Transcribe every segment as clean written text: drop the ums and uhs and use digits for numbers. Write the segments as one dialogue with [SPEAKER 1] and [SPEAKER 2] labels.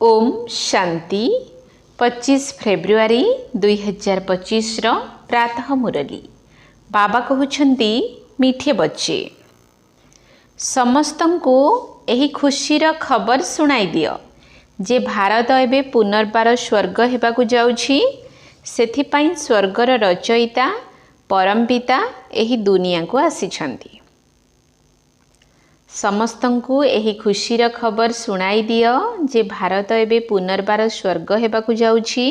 [SPEAKER 1] Om Shanti 25 February 2025 प्रातः मुरली बाबा कहते मीठे बच्चे समस्तन को यही खुशीर खबर सुनाई दियो जे भारत एबे पुनर्बार स्वर्ग हेबाकु जाउछि सेथिपाई स्वर्गर रचयिता परमपिता एही दुनिया को आसीछंती। समस्तंकु एही खुशीर खबर सुनाई दियो जे भारत एबे पुनर्बार स्वर्ग हेबाकु जाउछि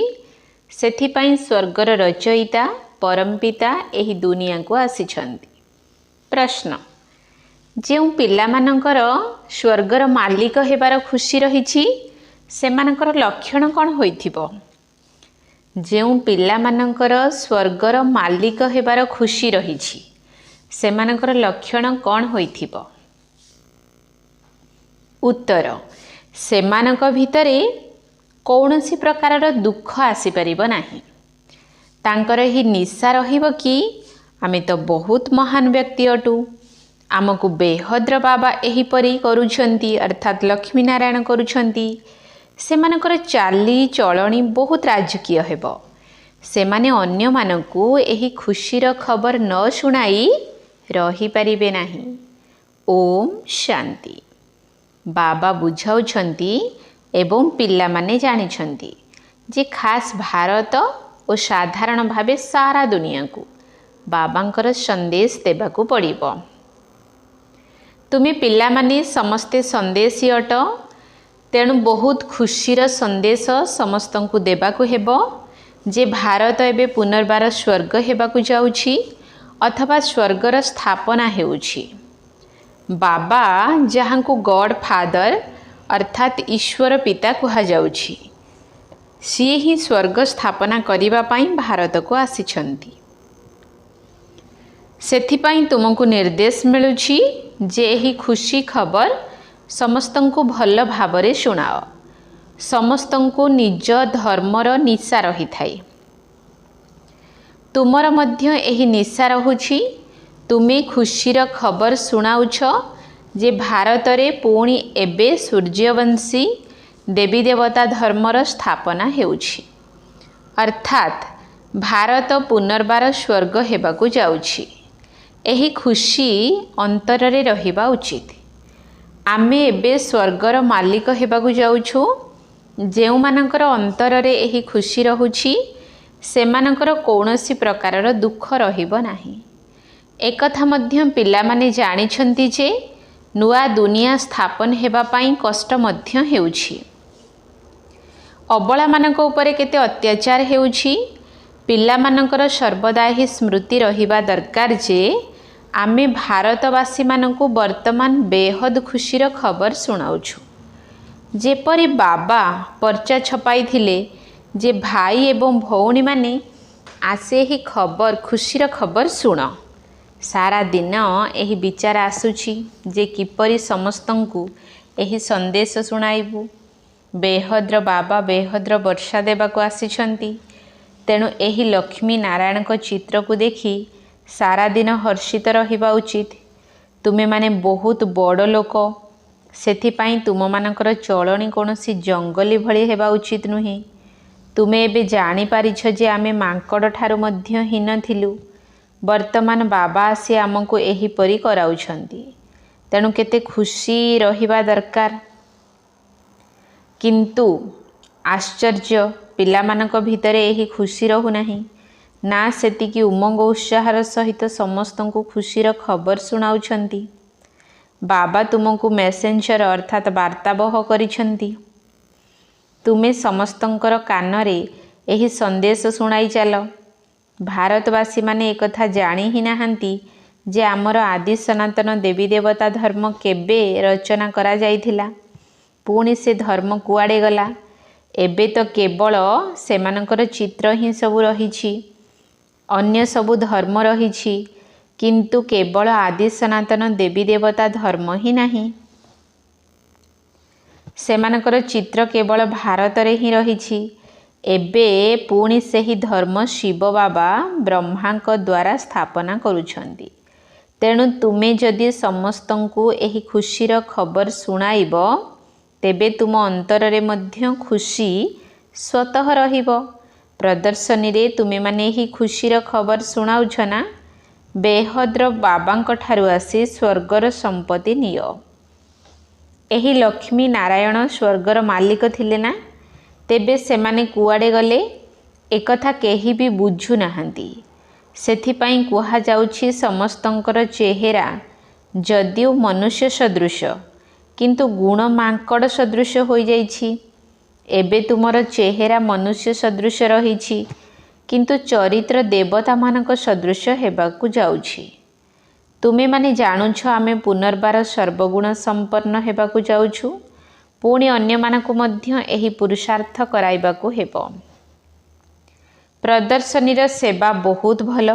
[SPEAKER 1] सेथिपाई स्वर्गर रचयिता परमपिता एही दुनिया को आसीछंती। प्रश्न जेउ पिलामानंकर स्वर्गर मालिक हेबार खुशी रहिछि सेमानंकर लक्षण कोन होइथिबो? जेउ पिलामानंकर स्वर्गर मालिक हेबार खुशी रहिछि सेमानंकर लक्षण कोन होइथिबो? उत्तर सेमानक भितरे कौनसी प्रकारर दुख आसी परिबो नाही। तांकर ही निशा रहिबो कि आमे तो बहुत महान व्यक्ति अटू, आमको बेहद्र बाबा एहीपरी करुछंती अर्थात लक्ष्मी नारायण करुछंती। सेमानकर चाली चलणी बहुत राजकीय हेबो। सेमाने अन्य मानकु एही खुशीर खबर न सुनाई रही परिबे नाही। ओम शांति। बाबा बुझाउछंती एवं पिला माने जानिछंती जे खास भारत और साधारण भावे सारा दुनिया को बाबांकर संदेश देबाकू पड़िबो। तुमे पिला माने समस्ते संदेशी अट, तेणु बहुत खुशीर संदेश समस्तंकु देबाकू हेबो जे भारत एबे पुनर्बार स्वर्ग हेबाकू जाउछि अथवा स्वर्गर स्थापना हेउछि। बाबा जहाँ को गॉड फादर अर्थात ईश्वर पिता कहा जाउछि सी ही स्वर्ग स्थापना करिबा पाई भारत को आसीछंती। सेथिपाई तुमको निर्देश मिलुछि जे ही खुशी खबर समस्तंकु भल भावरे सुनाओ। समस्तंकु निज धर्मर निशा रही थाई। तुमर मध्य एही निशा रहुछि। तुमे खुशीर खबर सुनाउछ जे भारत रे पुणी एबे सूर्यवंशी देवी देवता धर्मर स्थापना हेउछि अर्थात भारत पुनर्बार स्वर्ग हेबाकू जाउछि। एही खुशी अंतर रे रहिबा उचित। आमे एबे स्वर्गर मालिक हेबाकू जाउछु। जेउ मानकर अंतर रे एही खुशी रहुछि सेमानकर कौनसी प्रकारर दुख रहिबो नाही। एकथा मध्य पिला माने जानिछंती जे नुआ दुनिया स्थापन हेबा पाई कष्ट मध्य हेउछि। अबला मानक उपरे केते अत्याचार हेउछि। पिला मानकर सर्वदा ही स्मृति रहिबा दरकार जे आमे भारतवासी मानकु वर्तमान बेहद खुशीर खबर सुनाउछु। जेपरि बाबा पर्चा छपाई थिले जे भाई एवं भौणी माने आसे ही खबर खुशीर खबर सुन। सारा दिन एही विचार आसुछि जे किपरि समस्तंकु एही संदेश सुनाइबु। बेहद्र बाबा बेहद्र वर्षा देबाकू आसीछंती। तेणु एही लक्ष्मी नारायण को चित्र को देखी सारा दिन हर्षित रहिबा उचित। तुमे माने बहुत बड़ लोक, सेथिपाई तुम मानकर चलणी कोनोसी जंगली भली हेबा उचित नुहे। तुमे एबे जानि पारिछ जे आमे मांकड़ ठारू मध्य हीन थिलु। वर्तमान बाबा आसी आमको एही परी कराउछंती। तेणु केते खुशी रहिबा दरकार। किंतु आश्चर्य पिला मानक भितरे एही खुशी रहु नाही ना सेतिकी उमंग उत्साहर सहित समस्तंकु खुशीर खबर सुनाउछंती। बाबा तुमको मेसेंजर अर्थात वार्ताबह करिछंती। तुमे समस्तंकर कानरे एही संदेश सुनाई चल। भारतवासी माने एकथा जानी ही नाहंती जे आमर आदि सनातन देवी देवता धर्म केबे रचना करा जाइथिला, पुणी से धर्म कुआडे गला। एबे तो केवल सेमानकर चित्र ही सबु रहिछि, अन्य सबु धर्म रहिछि, किंतु केवल आदि सनातन देवी देवता धर्म ही नाही। सेमानकर चित्र केवल भारत रे ही रहिछि। एबे पुणी सेही धर्म शिव बाबा ब्रह्मांक द्वारा स्थापना करुछंती। तेणु तुमे जदि समस्तंकु एही खुशीर खबर सुनाइब तेबे तुम अंतररे मध्य खुशी स्वतः रहिबो। प्रदर्शनी रे तुमे माने ही खुशीर खबर सुनाउछ ना, बेहद्र बाबांक ठारु आसी स्वर्गर संपत्ति नियो। एही लक्ष्मी नारायण स्वर्गर मालिक थिले ना, तेबे सेमाने कुआडे गले एकथा केही भी बुझु नाहांती। सेथिपाई कुहा जाउछि समस्तंकर चेहेरा जदिओ मनुष्य सदृश किंतु गुण मांकड़ सदृश हो जाइछि। एबे तुमर चेहेरा मनुष्य सदृश रहिछि किंतु चरित्र देवता मानक सदृश हेबाकु जाउछि। तुमे माने जानुछ आमे पुनर्बार सर्वगुण संपन्न हेबाकु जाउछु, पुणी अन्य मानकु मध्य एही पुरुषार्थ कराइबाकु हेबो। प्रदर्शनीर सेवा बहुत भल,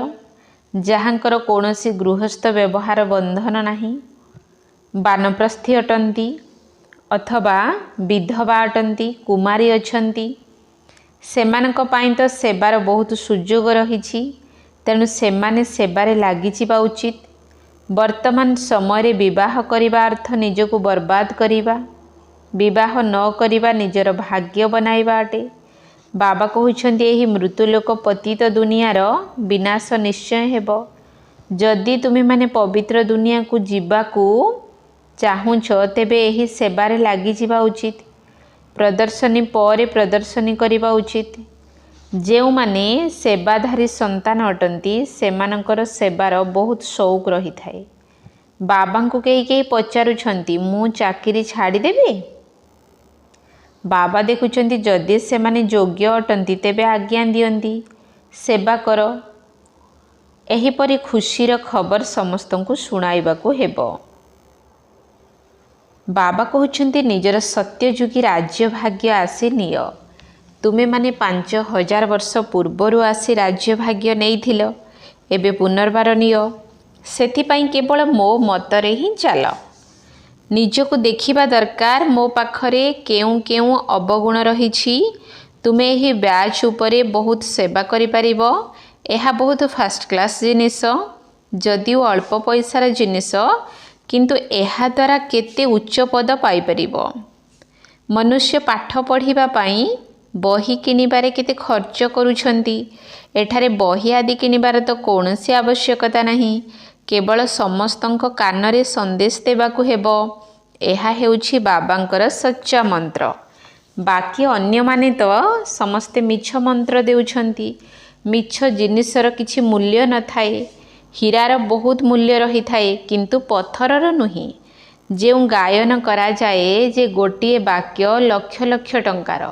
[SPEAKER 1] जहाँकर कौनसी गृहस्थ व्यवहार बंधन नहीं, बानप्रस्थी अटंती अथवा विधवा अटंती, कुमारी अछंती, सेमानक पाई तो सेवार बहुत सुजोग रही, तेणु सेमाने सेबारे लागि जिबा उचित। वर्तमान समय विवाह करिबा अर्थ निजको बर्बाद करिबा, विवाह न करिबा निजर भाग्य बनाइबा अटे। बाबा कहउछन्ति एही मृत्युलोक पतित दुनियार विनाश निश्चय हेबो। जदि तुमे माने पवित्र दुनिया को जीवाकू चाहुछ तेबे एही सेबारे लागि जिबा उचित। प्रदर्शनी परे प्रदर्शनी करिबा उचित। जेउ माने सेवाधारी संतान अटंती सेमानकर सेवार बहुत शौक रही थाए। बाबा को कई पचारुछंती मु चाकरी छाड़ी देबी। बाबा देखुचंती जदि से माने योग्य अटंती तेबे आज्ञा दियंती, सेवा कर। एहीपरि खुशीर खबर समस्तंकु सुनाइबाकु हेबो। बाबा कहउछंती निजर सत्ययुगी राज्य भाग्य आसी नियो। तुमे माने 5000 वर्ष पूर्वरु आसी राज्य भाग्य नेइथिल, एबे पुनर्बार नियो। सेथिपाई केवल मो मतरे ही चाल। निजको देखिबा दरकार मो पाखरे केउ केउ अवगुण रहिछि। तुमे ही ब्याज उपरे बहुत सेवा करि परिबो। एहा बहुत फास्ट क्लास जिनिस, जदिओ अल्प पैसार जिनिस, किंतु एहा द्वारा केते उच्च पद पाई परिबो। मनुष्य पाठ पढ़िबा पाई बही किनिबारे केते खर्च करूछंती। एठारे बही आदि किनिबार तो कौनसी आवश्यकता नहीं, केवल समस्तंक कानरे संदेश देबाकु हेबो। एहा हेउछि बाबांकर सच्चा मंत्र। बाकी अन्य माने तो समस्ते मिछ मंत्र देउछंती। मिछ जिनिसर किछि मूल्य न थाए। हीरार बहुत मूल्य रही थाए किंतु पत्थरर नुही। जेउ गायन करा जाए जे गोटिए वाक्य लक्ष लक्ष टंकार,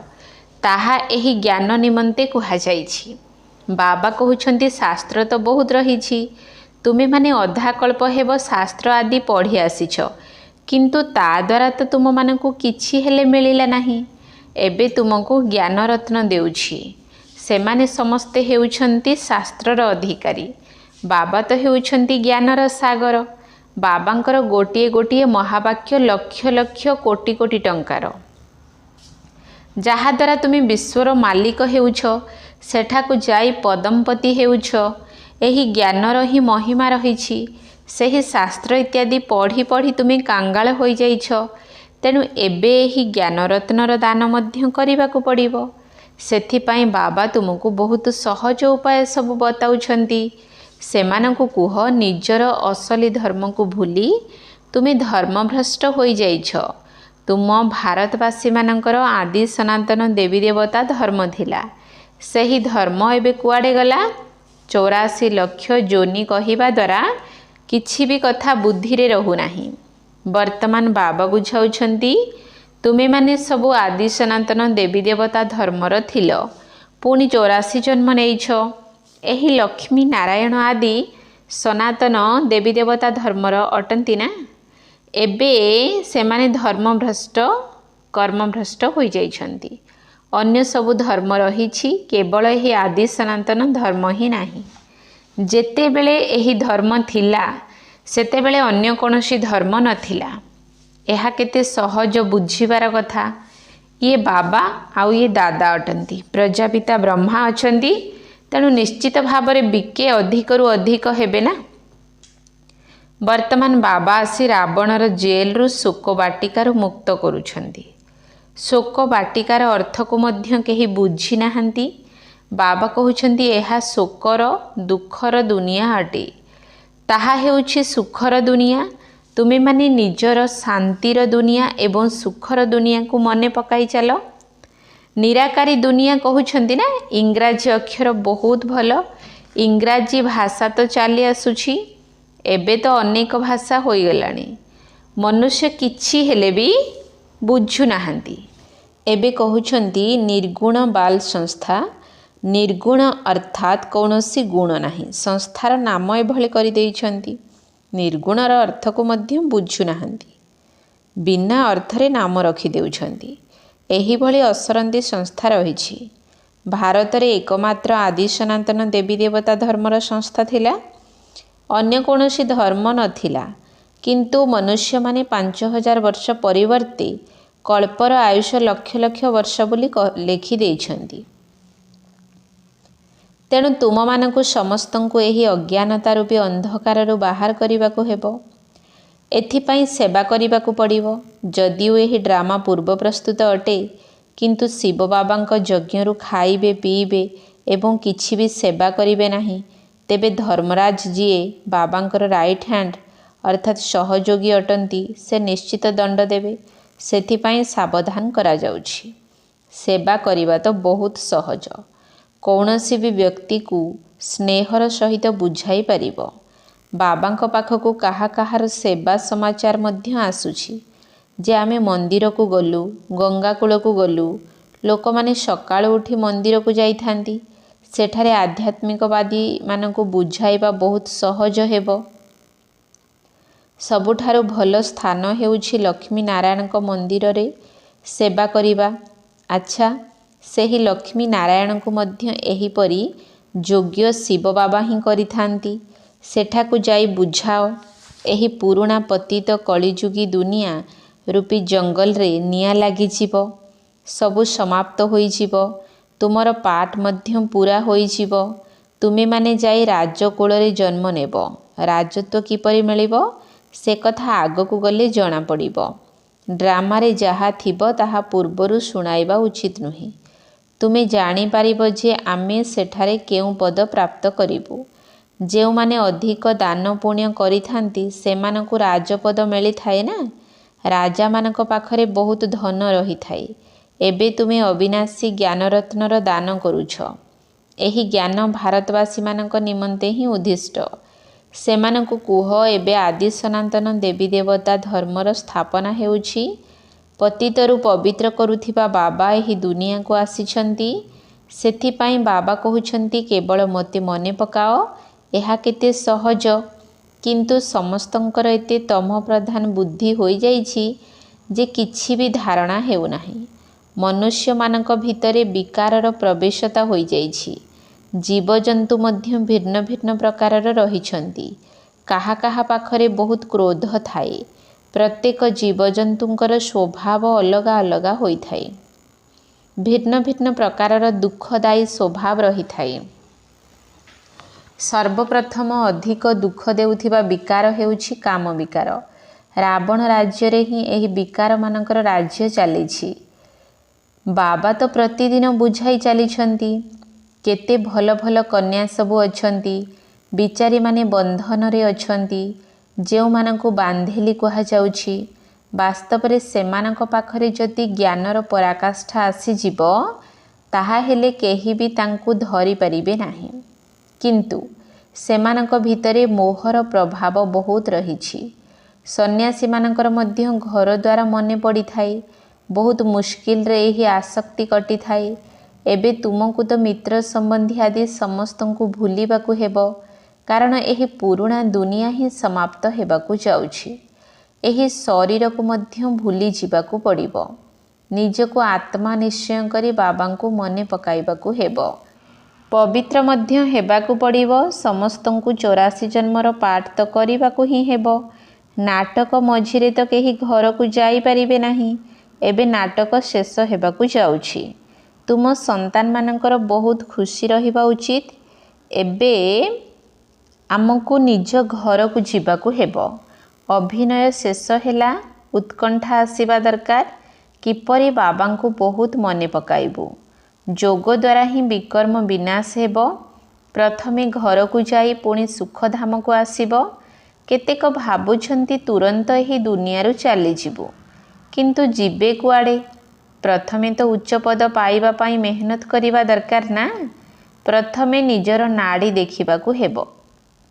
[SPEAKER 1] ताहा एही ज्ञान निमंते कुहा जाइछि। बाबा कहउछंती शास्त्र तो बहुत रहिछि, तुमे माने अधा कल्प हेब शास्त्र आदि पढ़ी आसीछ, किंतु ता द्वारा तो तुम मानकु किछि हेले मिलिला नाही। एबे तुमको ज्ञान रत्न देउछि। सेमाने समस्ते हेउछंती शास्त्रर अधिकारी। बाबा तो हेउछंती ज्ञानर सागर। बाबांकर गोटिए गोटिए महावाक्य लक्ष लक्ष कोटि कोटि टंकार, जहा द्वारा तुम विश्वर मालिक हेउछ, सेठाकु जाई पदमपति हेउछ। एही ज्ञानर ही महिमा रहिछि। सेही शास्त्र इत्यादि पढ़ी पढ़ी तुम कांगाल हो जाइछ। तेणु एबे एही ज्ञान रत्नर दान मध्य करिबाकु पड़िबो। सेथिपाई बाबा तुमको बहुत सहज उपाय सब बताउछंती। सेमानकु कुह निजर असली धर्म को भूली तुमे धर्मभ्रष्ट हो जाइछ। तुम भारतवासी मानकर आदि सनातन देवी देवता धर्म थिला, सेही धर्म एबे कुआडे गला। 84 लाख जोनि कहिबा द्वारा किछि भी कथा बुद्धि रे रहु नाही। वर्तमान बाबा बुझाउछंती तुमे माने सबु आदि सनातन देवी देवता धर्मर थिल, पुणी 84 जन्म नेइछ। एही लक्ष्मी नारायण आदि सनातन देवी देवता धर्मर अटंती ना। एबे सेमाने धर्मभ्रष्ट कर्मभ्रष्ट हो जाइछंती। अन्य सबु धर्म रहिछि, केवल एही आदि सनातन धर्म ही नाही। जेतेबेले एही धर्म थिला सेतेबेले अन्य कोनोसी धर्म नथिला। एहा केते सहज बुझिबार कथा। ये बाबा आउ ये दादा अटंती। प्रजापिता ब्रह्मा अछंती, तेणु निश्चित भावरे बिके अधिकरु अधिक हेबे ना। वर्तमान बाबा आसी रावणर जेल रु शोक बाटिकारु मुक्त करूछंती। ଶୋକ ବାଟିକାର ଅର୍ଥକୁ ମଧ୍ୟ କେହି ବୁଝି ନାହାନ୍ତି। ବାବା କହୁଛନ୍ତି ଏହା ଶୋକର ଦୁଃଖର ଦୁନିଆ ଅଟେ। ତାହା ହେଉଛି ସୁଖର ଦୁନିଆ। ତୁମେମାନେ ନିଜର ଶାନ୍ତିର ଦୁନିଆ ଏବଂ ସୁଖର ଦୁନିଆକୁ ମନେ ପକାଇ ଚାଲ। ନିରାକାରୀ ଦୁନିଆ କହୁଛନ୍ତି ନା, ଇଂରାଜୀ ଅକ୍ଷର ବହୁତ ଭଲ। ଇଂରାଜୀ ଭାଷା ତ ଚାଲି ଆସୁଛି, ଏବେ ତ ଅନେକ ଭାଷା ହୋଇଗଲାଣି। ମନୁଷ୍ୟ କିଛି ହେଲେ ବି ବୁଝୁନାହାନ୍ତି। ଏବେ କହୁଛନ୍ତି ନିର୍ଗୁଣ ବାଲ ସଂସ୍ଥା। ନିର୍ଗୁଣ ଅର୍ଥାତ୍ କୌଣସି ଗୁଣ ନାହିଁ। ସଂସ୍ଥାର ନାମ ଏଭଳି କରିଦେଇଛନ୍ତି। ନିର୍ଗୁଣର ଅର୍ଥକୁ ମଧ୍ୟ ବୁଝୁନାହାନ୍ତି। ବିନା ଅର୍ଥରେ ନାମ ରଖିଦେଉଛନ୍ତି। ଏହିଭଳି ଅସରନ୍ତି ସଂସ୍ଥା ରହିଛି। ଭାରତରେ ଏକମାତ୍ର ଆଦି ସନାତନ ଦେବୀ ଦେବତା ଧର୍ମର ସଂସ୍ଥା ଥିଲା। ଅନ୍ୟ କୌଣସି ଧର୍ମ ନଥିଲା। କିନ୍ତୁ ମନୁଷ୍ୟମାନେ 5000 ବର୍ଷ ପରିବର୍ତ୍ତେ କଳ୍ପର ଆୟୁଷ ଲକ୍ଷ ଲକ୍ଷ ବର୍ଷ ବୋଲି ଲେଖିଦେଇଛନ୍ତି। ତେଣୁ ତୁମମାନଙ୍କୁ ସମସ୍ତଙ୍କୁ ଏହି ଅଜ୍ଞାନତା ରୂପୀ ଅନ୍ଧକାରରୁ ବାହାର କରିବାକୁ ହେବ। ଏଥିପାଇଁ ସେବା କରିବାକୁ ପଡ଼ିବ। ଯଦିଓ ଏହି ଡ୍ରାମା ପୂର୍ବ ପ୍ରସ୍ତୁତ ଅଟେ, କିନ୍ତୁ ଶିବ ବାବାଙ୍କ ଯଜ୍ଞରୁ ଖାଇବେ, ପିଇବେ ଏବଂ କିଛି ବି ସେବା କରିବେ ନାହିଁ, ତେବେ ଧର୍ମରାଜ ଯିଏ ବାବାଙ୍କର ରାଇଟ୍ ହ୍ୟାଣ୍ଡ ଅର୍ଥାତ୍ ସହଯୋଗୀ ଅଟନ୍ତି, ସେ ନିଶ୍ଚିତ ଦଣ୍ଡ ଦେବେ। ସେଥିପାଇଁ ସାବଧାନ କରାଯାଉଛି। ସେବା କରିବା ତ ବହୁତ ସହଜ। କୌଣସି ବି ବ୍ୟକ୍ତିକୁ ସ୍ନେହର ସହିତ ବୁଝାଇ ପାରିବ। ବାବାଙ୍କ ପାଖକୁ କାହାର ସେବା ସମାଚାର ମଧ୍ୟ ଆସୁଛି ଯେ ଆମେ ମନ୍ଦିରକୁ ଗଲୁ, ଗଙ୍ଗା କୂଳକୁ ଗଲୁ। ଲୋକମାନେ ସକାଳୁ ଉଠି ମନ୍ଦିରକୁ ଯାଇଥାନ୍ତି। ସେଠାରେ ଆଧ୍ୟାତ୍ମିକବାଦୀମାନଙ୍କୁ ବୁଝାଇବା ବହୁତ ସହଜ ହେବ। ସବୁଠାରୁ ଭଲ ସ୍ଥାନ ହେଉଛି ଲକ୍ଷ୍ମୀ ନାରାୟଣଙ୍କ ମନ୍ଦିରରେ ସେବା କରିବା। ଆଚ୍ଛା, ସେହି ଲକ୍ଷ୍ମୀ ନାରାୟଣଙ୍କୁ ମଧ୍ୟ ଏହିପରି ଯୋଗ୍ୟ ଶିବ ବାବା ହିଁ କରିଥାନ୍ତି। ସେଠାକୁ ଯାଇ ବୁଝାଅ। ଏହି ପୁରୁଣା ପତିତ କଳିଯୁଗୀ ଦୁନିଆ ରୂପୀ ଜଙ୍ଗଲରେ ନିଆଁ ଲାଗିଯିବ। ସବୁ ସମାପ୍ତ ହୋଇଯିବ। ତୁମର ପାଠ ମଧ୍ୟ ପୂରା ହୋଇଯିବ। ତୁମେମାନେ ଯାଇ ରାଜକୋଳରେ ଜନ୍ମ ନେବ। ରାଜତ୍ୱ କିପରି ମିଳିବ ସେ କଥା ଆଗକୁ ଗଲେ ଜଣାପଡ଼ିବ। ଡ୍ରାମାରେ ଯାହା ଥିବ ତାହା ପୂର୍ବରୁ ଶୁଣାଇବା ଉଚିତ ନୁହେଁ। ତୁମେ ଜାଣିପାରିବ ଯେ ଆମେ ସେଠାରେ କେଉଁ ପଦ ପ୍ରାପ୍ତ କରିବୁ। ଯେଉଁମାନେ ଅଧିକ ଦାନ ପୁଣ୍ୟ କରିଥାନ୍ତି ସେମାନଙ୍କୁ ରାଜପଦ ମିଳିଥାଏ ନା। ରାଜାମାନଙ୍କ ପାଖରେ ବହୁତ ଧନ ରହିଥାଏ। ଏବେ ତୁମେ ଅବିନାଶୀ ଜ୍ଞାନରତ୍ନର ଦାନ କରୁଛ। ଏହି ଜ୍ଞାନ ଭାରତବାସୀମାନଙ୍କ ନିମନ୍ତେ ହିଁ ଉଦ୍ଦିଷ୍ଟ। ସେମାନଙ୍କୁ କୁହ, ଏବେ ଆଦି ସନାତନ ଦେବୀ ଦେବତା ଧର୍ମର ସ୍ଥାପନା ହେଉଛି। ପତିତରୁ ପବିତ୍ର କରୁଥିବା ବାବା ଏହି ଦୁନିଆକୁ ଆସିଛନ୍ତି। ସେଥିପାଇଁ ବାବା କହୁଛନ୍ତି କେବଳ ମୋତେ ମନେ ପକାଅ। ଏହା କେତେ ସହଜ, କିନ୍ତୁ ସମସ୍ତଙ୍କର ଏତେ ତମ ପ୍ରଧାନ ବୁଦ୍ଧି ହୋଇଯାଇଛି ଯେ କିଛି ବି ଧାରଣା ହେଉନାହିଁ। ମନୁଷ୍ୟମାନଙ୍କ ଭିତରେ ବିକାରର ପ୍ରବେଶତା ହୋଇଯାଇଛି। ଜୀବଜନ୍ତୁ ମଧ୍ୟ ଭିନ୍ନ ଭିନ୍ନ ପ୍ରକାରର ରହିଛନ୍ତି। କାହା ପାଖରେ ବହୁତ କ୍ରୋଧ ଥାଏ। ପ୍ରତ୍ୟେକ ଜୀବଜନ୍ତୁଙ୍କର ସ୍ୱଭାବ ଅଲଗା ଅଲଗା ହୋଇଥାଏ। ଭିନ୍ନ ଭିନ୍ନ ପ୍ରକାରର ଦୁଃଖଦାୟୀ ସ୍ୱଭାବ ରହିଥାଏ। ସର୍ବପ୍ରଥମ ଅଧିକ ଦୁଃଖ ଦେଉଥିବା ବିକାର ହେଉଛି କାମ ବିକାର। ରାବଣ ରାଜ୍ୟରେ ହିଁ ଏହି ବିକାରମାନଙ୍କର ରାଜ୍ୟ ଚାଲିଛି। ବାବା ତ ପ୍ରତିଦିନ ବୁଝାଇ ଚାଲିଛନ୍ତି। କେତେ ଭଲ ଭଲ କନ୍ୟା ସବୁ ଅଛନ୍ତି। ବିଚାରୀମାନେ ବନ୍ଧନରେ ଅଛନ୍ତି, ଯେଉଁମାନଙ୍କୁ ବାନ୍ଧେଲି କୁହାଯାଉଛି। ବାସ୍ତବରେ ସେମାନଙ୍କ ପାଖରେ ଯଦି ଜ୍ଞାନର ପରାକାଷ୍ଠା ଆସିଯିବ, ତାହାହେଲେ କେହି ବି ତାଙ୍କୁ ଧରିପାରିବେ ନାହିଁ। କିନ୍ତୁ ସେମାନଙ୍କ ଭିତରେ ମୋହର ପ୍ରଭାବ ବହୁତ ରହିଛି। ସନ୍ନ୍ୟାସୀମାନଙ୍କର ମଧ୍ୟ ଘରଦ୍ୱାର ମନେ ପଡ଼ିଥାଏ। ବହୁତ ମୁସ୍କିଲରେ ଏହି ଆସକ୍ତି କଟିଥାଏ। ଏବେ ତୁମକୁ ତ ମିତ୍ର ସମ୍ବନ୍ଧୀ ଆଦି ସମସ୍ତଙ୍କୁ ଭୁଲିବାକୁ ହେବ, କାରଣ ଏହି ପୁରୁଣା ଦୁନିଆ ହିଁ ସମାପ୍ତ ହେବାକୁ ଯାଉଛି। ଏହି ଶରୀରକୁ ମଧ୍ୟ ଭୁଲି ଯିବାକୁ ପଡ଼ିବ। ନିଜକୁ ଆତ୍ମା ନିଶ୍ଚୟ କରି ବାବାଙ୍କୁ ମନେ ପକାଇବାକୁ ହେବ। ପବିତ୍ର ମଧ୍ୟ ହେବାକୁ ପଡ଼ିବ। ସମସ୍ତଙ୍କୁ 84 ଜନ୍ମର ପାଠ ତ କରିବାକୁ ହିଁ ହେବ। ନାଟକ ମଝିରେ ତ କେହି ଘରକୁ ଯାଇପାରିବେ ନାହିଁ। ଏବେ ନାଟକ ଶେଷ ହେବାକୁ ଯାଉଛି। ତୁମ ସନ୍ତାନମାନଙ୍କର ବହୁତ ଖୁସି ରହିବା ଉଚିତ। ଏବେ ଆମକୁ ନିଜ ଘରକୁ ଯିବାକୁ ହେବ। ଅଭିନୟ ଶେଷ ହେଲା, ଉତ୍କଣ୍ଠା ଆସିବା ଦରକାର। किपरि बाबांकु बहुत मने पकाइबु। जोग द्वारा ही विकर्म विनाश हेब। प्रथमे घर को जाई पुणी सुखधाम को आसिब। केतेक भाबुछंती तुरंत ही दुनियारू चली जिबु, किंतु जीवे कुआडे? प्रथमे तो उच्च पद पाइबा पाई मेहनत करिबा दरकार ना। प्रथमे निजर नाड़ी देखिबाकू हेब।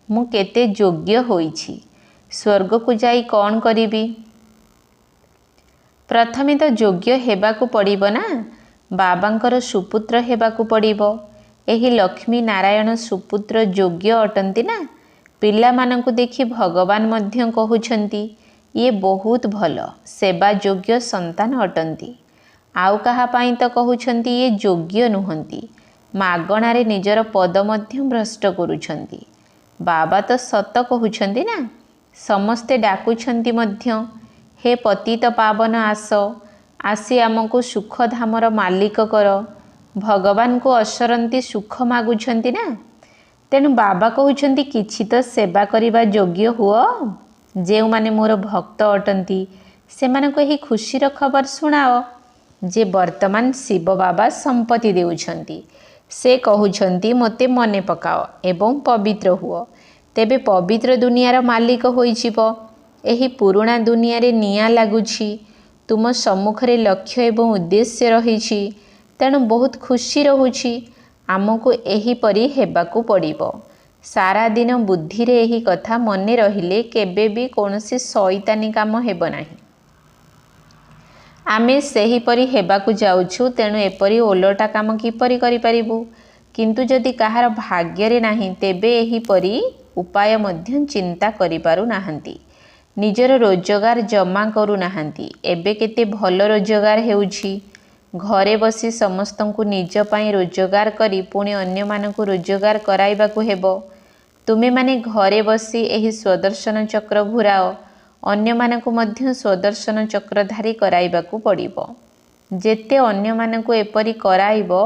[SPEAKER 1] मु केते योग्य होईछि, स्वर्ग को जाई कौन करिबी? प्रथमे तो योग्य हेबाकू पड़िबो ना। बाबांकर सुपुत्र हेबाकू पड़िबो। एही लक्ष्मी नारायण सुपुत्र योग्य अटंती ना। पिला मानंकु देखि भगवान मध्य कहुछंती ये बहुत भल सेवा योग्य संतान अटंती। आउ कहा पाई तो कहुछंती ये योग्य नुहंती। मागणारे निजर पद मध्य भ्रष्ट करुछंती। बाबा तो सत कहुछंती ना। समस्ते डाकुछंती मध्य, हे पतित पावन आस, आसी आमको सुख धामर मालिक कर। भगवान को असरंती सुख मागुछंती ना। तेणु बाबा कहउछंती किछि तो सेवा करिबा योग्य हुओ। जेउ माने मोर भक्त अटंती सेमानको एही खुशीर खबर सुनाओ जे वर्तमान शिव बाबा संपत्ति देउछंती। से कहउछंती मोते मने पकाओ एवं पवित्र हुओ, तेबे पवित्र दुनियार मालिक होइजिबो। एही पुराणा दुनिया रे निया लागुछि। तुम सम्मुखरे लक्ष्य एवं उद्देश्य रहिछि, तेणु बहुत खुशी रहुछि। आमको एहीपरि हेबाकू पड़िबो। सारा दिन बुद्धि रे एही कथा मने रहिले केबे भी कोनोसी शैतानी काम हेबो नाही। आमे सेहीपरि हेबाकू जाउछु, तेणु एपरि ओलटा काम किपरि करि परिबु? किंतु जदि काहार भाग्य रे नाही, तेबे एहीपरि उपाय मध्य चिंता करि पारु नाहंती। निजर रोजगार जमा करू नाहंती। एबे केते भल रोजगार हेउछि। घरे बसी समस्तंकु निज पाई रोजगार करी पुणी अन्य मानकु रोजगार कराइबाकू हेबो। तुमे माने घरे बसी एही स्वदर्शन चक्र घुराओ, अन्य मानकु मध्य स्वदर्शन चक्रधारी कराइबाकू पड़िबो। जेते अन्य मानकु एपरि कराइबो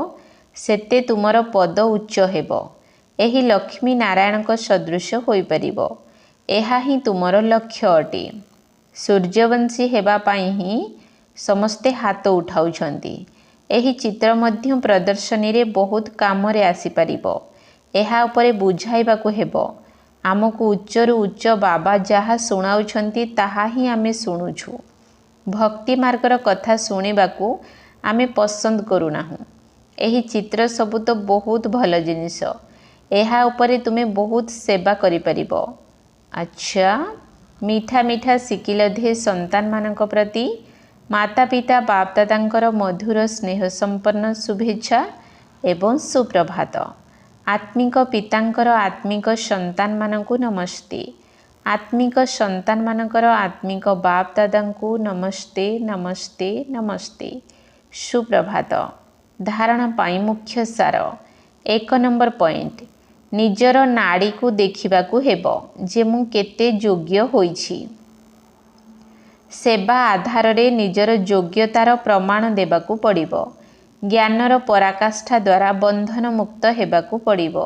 [SPEAKER 1] सेते तुमर पद उच्च हेबो। एही लक्ष्मी नारायणक सदृश होई परिबो। एहा ही तुमर लक्ष्य अटे। सूर्यवंशी हेबा पाई ही समस्ते हाथ उठाउछंती। एही चित्र मध्य प्रदर्शनी रे बहुत काम रे आसी परिबो। एहा उपरे बुझाइबाकू हेबो। आमको उच्चरु उच्च बाबा जहा सुनाउछंती ताहा ही आमे सुनुछु। भक्ति मार्गर कथा सुनिबाकू आमे पसंद करू नाहु। एही चित्र सबु तो बहुत भल जिनिस। एहा उपरे तुमे बहुत सेवा करि परिबो। अच्छा, मीठा मीठा सिकिल धे संतान मानक प्रति माता पिता बाप दादांकर मधुर स्नेह संपन्न शुभेच्छा एवं सुप्रभात। आत्मिक पितांकर आत्मिक संतान मानकु नमस्ते। आत्मिक संतान मानकर आत्मिक बाप दादांकु नमस्ते नमस्ते नमस्ते। सुप्रभात। धारणा पाई मुख्य सार। 1 नंबर पॉइंट, निजर नाड़ी को देखिबाकू हेबो जे मु केते योग्य होइछि। सेवा आधार रे निजर योग्यतार प्रमाण देबाकू पड़िबो। ज्ञानर पराकाष्ठा द्वारा बंधन मुक्त हेबाकू पड़िबो।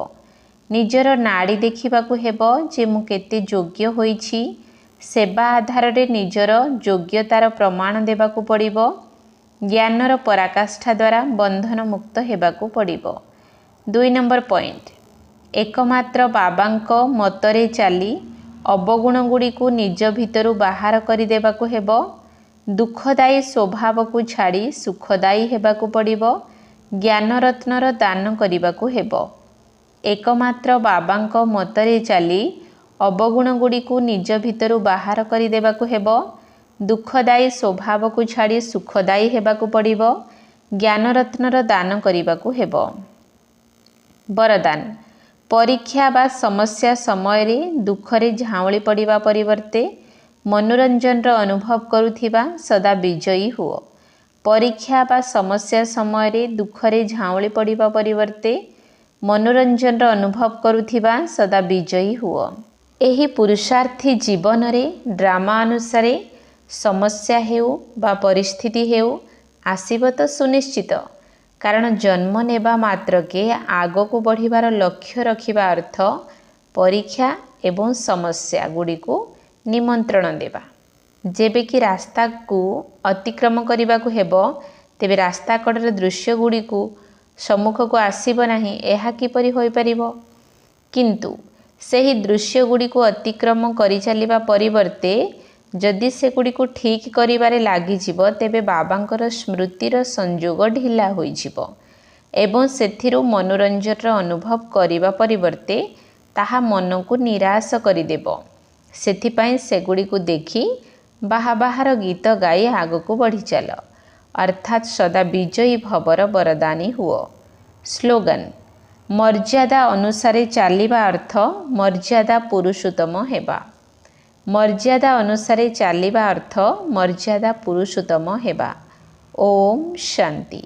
[SPEAKER 1] निजर नाड़ी देखिबाकू हेबो जे मु केते योग्य होइछि। सेवा आधार रे निजर योग्यतार प्रमाण देबाकू पड़िबो। ज्ञानर पराकाष्ठा द्वारा बंधन मुक्त हेबाकू पड़िबो। 2 नंबर पॉइंट, एकमात्र बाबांको मतरे चाली अवगुण गुड़ी को निज भितरु बाहर करि देबाकू हेबो। दुखदायी स्वभाव को छाड़ी सुखदायी हेबाकू पड़िबो। ज्ञान रत्नर दान करिबाकू हेबो। एकमात्र बाबांको मतरे चाली अवगुण गुड़ी को निज भितरु बाहर करि देबाकू हेबो। दुखदायी स्वभाव को छाड़ी सुखदायी हेबाकू पड़िबो। ज्ञान रत्नर दान करिबाकू हेबो। वरदान, परीक्षा बा समस्या समय रे दुखरे झाउली पड़िबा परिवर्ते मनोरंजन रो अनुभव करुथिबा सदा विजयी हुओ। परीक्षा बा समस्या समय रे दुखरे झाउली पड़िबा परिवर्ते मनोरंजन रो अनुभव करुथिबा सदा विजयी हुओ। एही पुरुषार्थी जीवन रे ड्रामा अनुसार समस्या हेउ बा परिस्थिति हेउ आसीब तो सुनिश्चित। कारण जन्म नेबा मात्रके आग को बढ़िबार लक्ष्य रखिबा अर्थ परीक्षा एवं समस्या गुड़ी को निमंत्रण देबा। जेबे कि रास्ता को अतिक्रम करने को हेब तेबे रास्ता कड़र दृश्य गुड़ी को सम्मुख को आसीब नाही एहा किपरि होई परिबो। किंतु सही दृश्य गुड़ी को अतिक्रम करि चलिबा परिवर्ते जदि से गुड़ी को ठीक करिबारे लागि जिवो तेबे बाबांकर स्मृतिर संयोग ढिला होई जिवो एवं सेथिरु मनोरंजन अनुभव करिबा परिवर्ते ताहा मन को निराश करिदेबो। सेथिपाई सेगुड़ी को देखी बाहा बाहर गीत गाई आगको बढ़ी चल अर्थात सदा विजयी भवर वरदानी हुओ। स्लोगन मर्यादा अनुसारे चालिबा अर्थ मर्यादा पुरुषोत्तम हेबा। मर्यादा अनुसारे चालिबा अर्थ मर्यादा पुरुषोत्तम हेबा। ओम शांति।